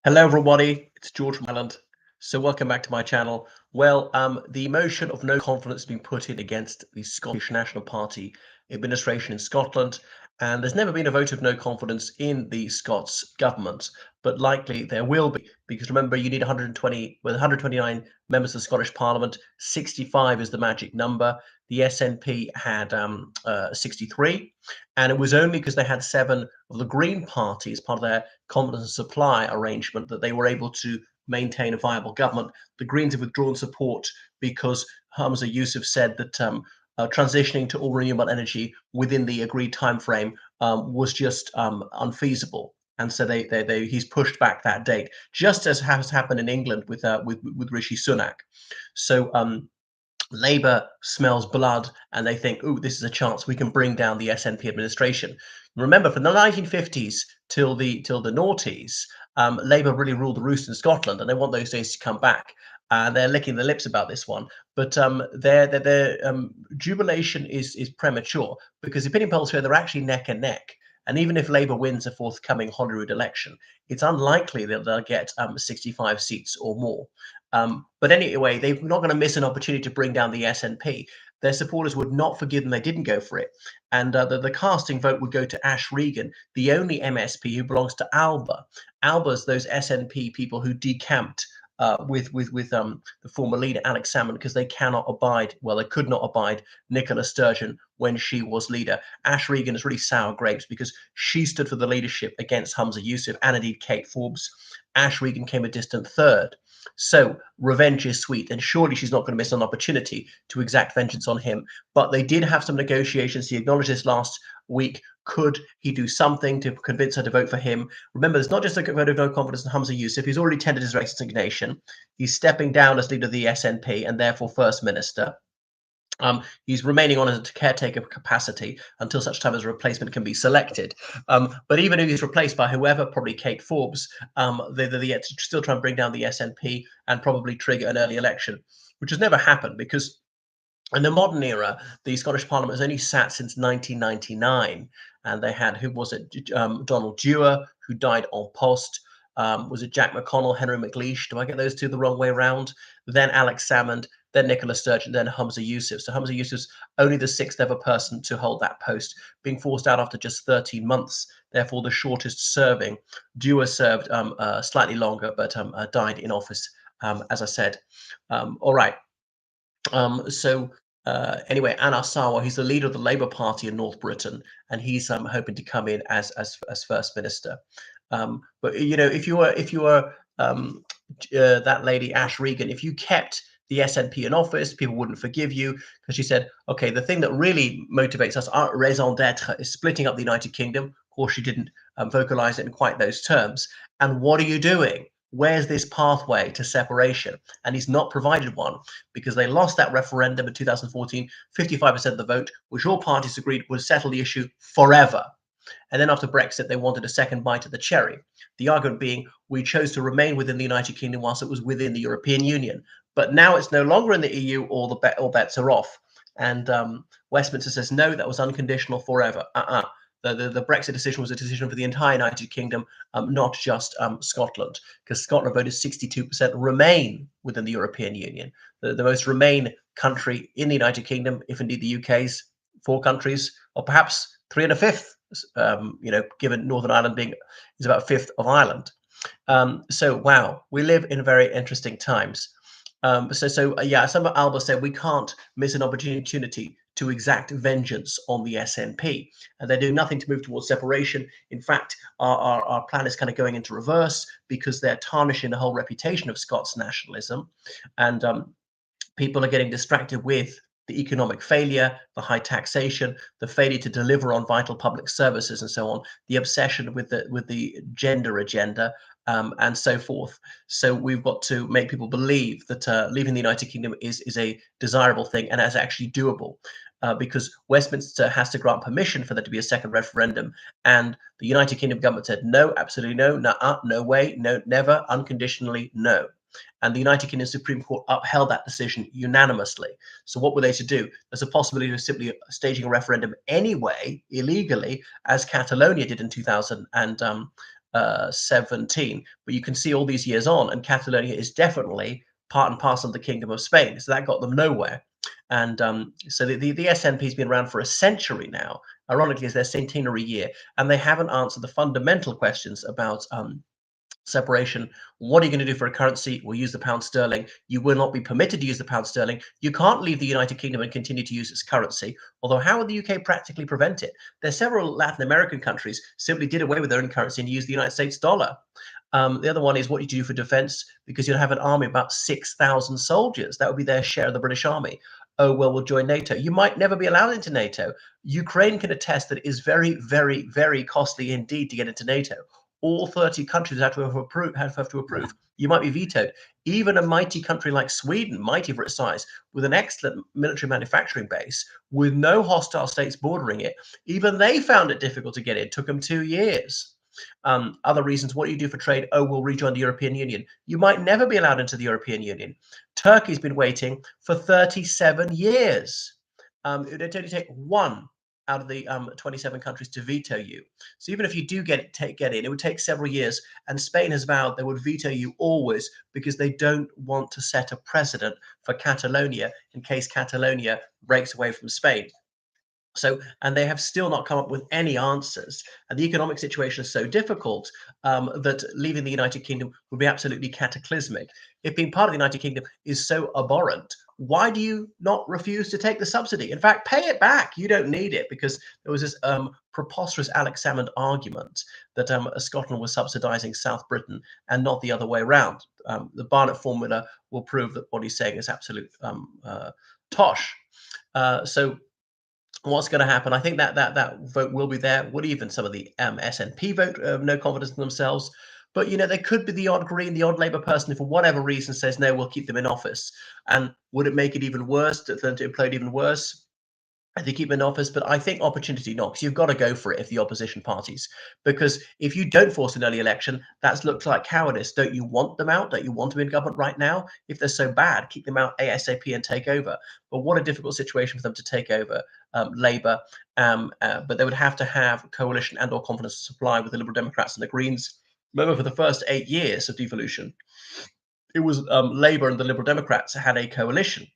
Hello, everybody. It's George from Ireland. So, welcome back to my channel. Well, the motion of no confidence has been put in against the Scottish National Party administration in Scotland, and there's never been a vote of no confidence in the Scots government, but likely there will be, because remember, you need 120, with 129 members of the Scottish Parliament, 65 is the magic number. The SNP had 63, and it was only because they had seven of the Green Party as part of their confidence and supply arrangement that they were able to maintain a viable government. The Greens have withdrawn support because Hamza Yusuf said that transitioning to all renewable energy within the agreed timeframe was just unfeasible. And so he's pushed back that date, just as has happened in England with Rishi Sunak. So Labour smells blood and they think, oh, this is a chance we can bring down the SNP administration. Remember, from the 1950s till the noughties, Labour really ruled the roost in Scotland, and they want those days to come back. They're licking their lips about this one, but their jubilation is premature because opinion polls show they're actually neck and neck. And even if Labour wins a forthcoming Holyrood election, it's unlikely that they'll get 65 seats or more. But anyway, they're not going to miss an opportunity to bring down the SNP. Their supporters would not forgive them; they didn't go for it, and the casting vote would go to Ash Regan, the only MSP who belongs to Alba. Alba's those SNP people who decamped with the former leader Alex Salmond because they cannot abide, well, they could not abide Nicola Sturgeon when she was leader. Ash Regan is really sour grapes because she stood for the leadership against Hamza Yusuf and indeed Kate Forbes. Ash Regan came a distant third. So revenge is sweet, and surely she's not going to miss an opportunity to exact vengeance on him. But they did have some negotiations. He acknowledged this last week. Could he do something to convince her to vote for him? Remember, there's not just a vote of no confidence in Hamza Yusuf. He's already tendered his resignation. He's stepping down as leader of the SNP and therefore First Minister. He's remaining on a caretaker capacity until such time as a replacement can be selected. But even if he's replaced by whoever, probably Kate Forbes, they're yet to still try and bring down the SNP and probably trigger an early election, which has never happened because in the modern era, the Scottish Parliament has only sat since 1999, and they had, who was it? Donald Dewar, who died en poste. Was it Jack McConnell, Henry McLeish? Do I get those two the wrong way around? Then Alex Salmond, then Nicola Sturgeon, then Hamza Yusuf. So Hamza Yusuf's only the sixth ever person to hold that post, being forced out after just 13 months, therefore the shortest serving. Dewar served slightly longer, but died in office, as I said. All right. Anyway, Anas Sarwar, he's the leader of the Labour Party in North Britain, and he's hoping to come in as First Minister. But you know, if you were that lady Ash Regan, if you kept the SNP in office, people wouldn't forgive you because she said, okay, the thing that really motivates us, our raison d'être, is splitting up the United Kingdom. Of course, she didn't vocalize it in quite those terms. And what are you doing? Where's this pathway to separation? And he's not provided one because they lost that referendum in 2014, 55% of the vote, which all parties agreed would settle the issue forever. And then after Brexit, they wanted a second bite of the cherry. The argument being, we chose to remain within the United Kingdom whilst it was within the European Union. But now it's no longer in the EU, all bets are off. And Westminster says, no, that was unconditional forever. The Brexit decision was a decision for the entire United Kingdom, not just Scotland, because Scotland voted 62% remain within the European Union. The most remain country in the United Kingdom, if indeed the UK's four countries, or perhaps three and a fifth, given Northern Ireland is about a fifth of Ireland. So wow, we live in very interesting times. Yeah, some of Alba said we can't miss an opportunity to exact vengeance on the SNP, and they're doing nothing to move towards separation. In fact, our plan is kind of going into reverse because they're tarnishing the whole reputation of Scots nationalism, and people are getting distracted with the economic failure, the high taxation, the failure to deliver on vital public services, and so on, the obsession with the gender agenda, and so forth. So we've got to make people believe that leaving the United Kingdom is a desirable thing and is actually doable. Because Westminster has to grant permission for there to be a second referendum, and the United Kingdom government said no, absolutely no, no way, no, never, unconditionally no. And the United Kingdom Supreme Court upheld that decision unanimously. So what were they to do? There's a possibility of simply staging a referendum anyway, illegally, as Catalonia did in 2000 and 17. But you can see all these years on, and Catalonia is definitely part and parcel of the Kingdom of Spain. So that got them nowhere. And so the SNP has been around for a century now. Ironically, it's their centenary year, and they haven't answered the fundamental questions about separation. What are you going to do for a currency? We'll use the pound sterling. You will not be permitted to use the pound sterling. You can't leave the United Kingdom and continue to use its currency. Although, how would the UK practically prevent it? There's several Latin American countries simply did away with their own currency and used the United States dollar. The other one is what you do for defense, because you'll have an army of about 6,000 soldiers. That would be their share of the British army. Oh, well, we'll join NATO. You might never be allowed into NATO. Ukraine can attest that it is very, very, very costly indeed to get into NATO. All 30 countries have to approve. You might be vetoed. Even a mighty country like Sweden, mighty for its size, with an excellent military manufacturing base, with no hostile states bordering it, even they found it difficult to get in. It took them 2 years. Other reasons, what do you do for trade? Oh, we'll rejoin the European Union. You might never be allowed into the European Union. Turkey's been waiting for 37 years. It would only take one out of the 27 countries to veto you. So even if you do get in, it would take several years. And Spain has vowed they would veto you always, because they don't want to set a precedent for Catalonia in case Catalonia breaks away from Spain. So, and they have still not come up with any answers. And the economic situation is so difficult that leaving the United Kingdom would be absolutely cataclysmic. If being part of the United Kingdom is so abhorrent, why do you not refuse to take the subsidy? In fact, pay it back. You don't need it, because there was this preposterous Alex Salmond argument that Scotland was subsidizing South Britain and not the other way around. The Barnett formula will prove that what he's saying is absolute tosh. So what's going to happen? I think that vote will be there. Would even some of the SNP vote no confidence in themselves? But there could be the odd Green, the odd Labour person who, for whatever reason, says no, we'll keep them in office. And would it make it even worse, to implode even worse? They keep in office, but I think opportunity knocks. You've got to go for it if the opposition parties, because if you don't force an early election, that looks like cowardice. Don't you want them out? Don't you want them in government right now? If they're so bad, keep them out ASAP and take over. But what a difficult situation for them to take over Labour. But they would have to have coalition and or confidence to supply with the Liberal Democrats and the Greens. Remember, for the first 8 years of devolution, it was Labour and the Liberal Democrats had a coalition,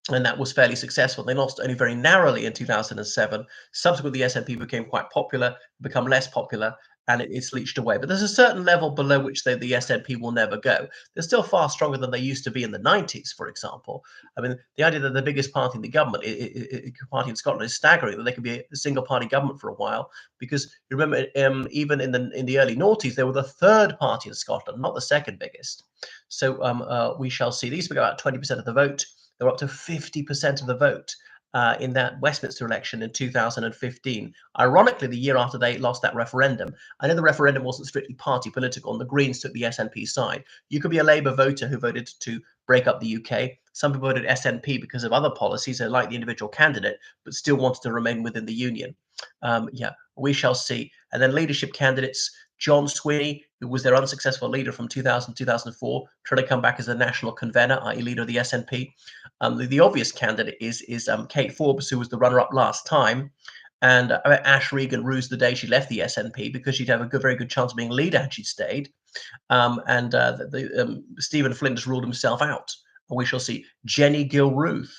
and that was fairly successful. They lost only very narrowly in 2007. Subsequently, the SNP became quite popular, become less popular, and it's leached away. But there's a certain level below which the SNP will never go. They're still far stronger than they used to be in the 90s, for example. I mean, the idea that the biggest party in the government, party in Scotland, is staggering, that they could be a single-party government for a while. Because you remember, even in the early noughties, they were the third party in Scotland, not the second biggest. So we shall see. These were about 20% of the vote. They were up to 50% of the vote in that Westminster election in 2015. Ironically, the year after they lost that referendum. I know the referendum wasn't strictly party political, and the Greens took the SNP side. You could be a Labour voter who voted to break up the UK. Some people voted SNP because of other policies. They liked the individual candidate, but still wanted to remain within the union. Yeah, we shall see. And then leadership candidates. John Sweeney, who was their unsuccessful leader from 2000 2004, trying to come back as a national convener, i.e. leader of the SNP. The obvious candidate is Kate Forbes, who was the runner-up last time. And Ash Regan rused the day she left the SNP, because she'd have a very good chance of being leader had she stayed. Stephen Flinders ruled himself out. We shall see. Jenny Gilruth,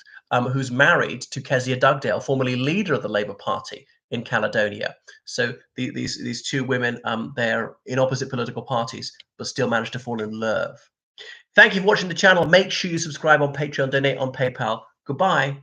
who's married to Kezia Dugdale, formerly leader of the Labour Party in Caledonia. So these two women, they're in opposite political parties, but still managed to fall in love. Thank you for watching the channel. Make sure you subscribe on Patreon, donate on PayPal. Goodbye.